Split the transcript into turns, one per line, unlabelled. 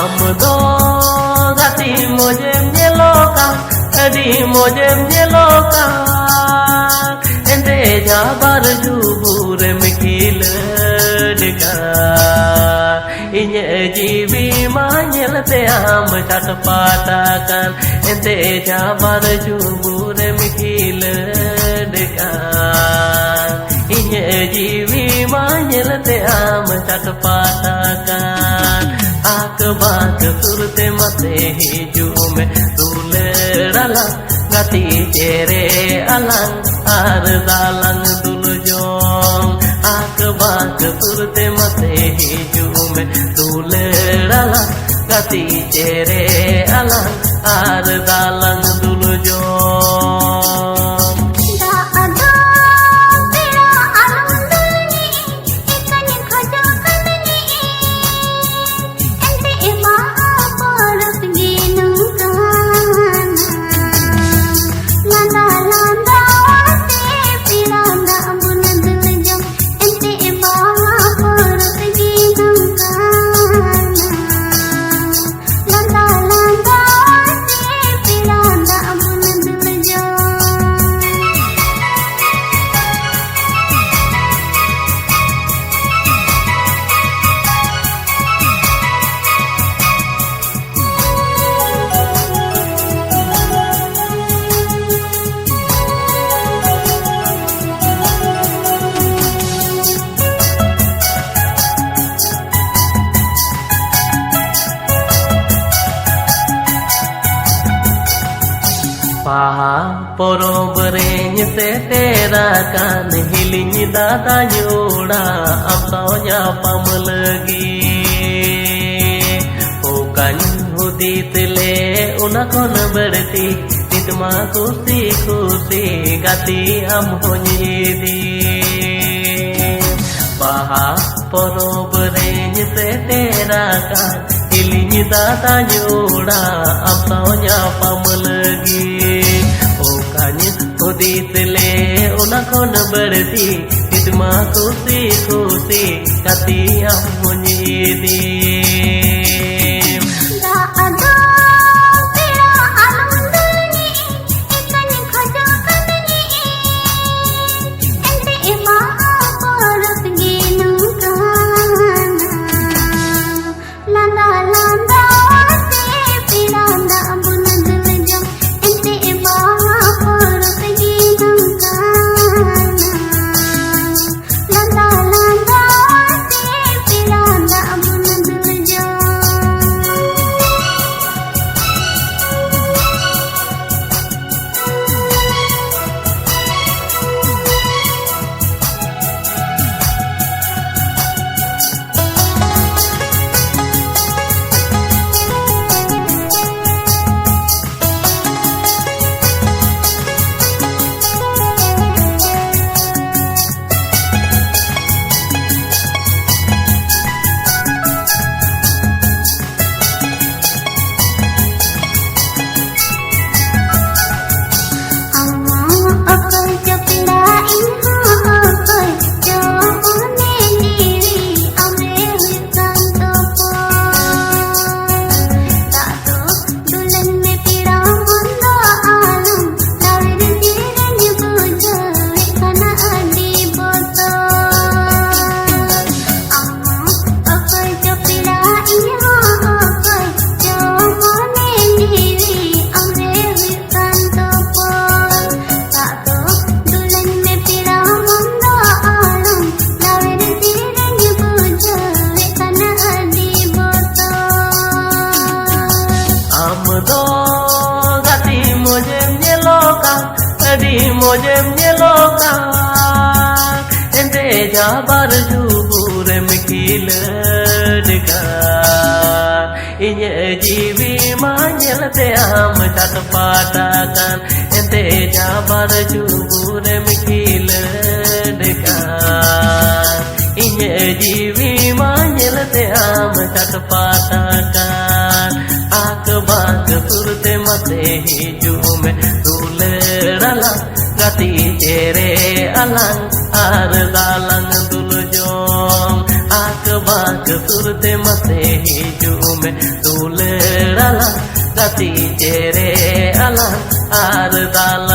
do gati mojem nyeloka adi mojem nyeloka ende jabar jubur mikil deka inye jiwi manyel te am tat patakan ende jabar jubur mikil deka inye jiwi manyel te am tat patakan akbak surte mate hiju me tule rala gati cere alang ar dalang dul jom akbak surte mate hiju me tule rala gati cere alang ar dalang dul jom paha porobreny se tera kan hiling data nyoda amtaunya pamlagi hokan hudit le unakon berti nitma kusi kusi gati am honyidi paha porobreny se tera kan hiling data nyoda amtaunya pamlagi udit le unakon berti idma kusi kusi kati am munyidi mojem nyeloka ente jabar jubur mikil deka inye jiwi manyel te am tat patakan ente jabar jubur mikil deka inye jiwi manyel te am tat patakan akbak surte mate hiju me tule rala gati cere alang ar dalang dul jom akbak sur te mate hiju me dule rala gati chere ala ar dala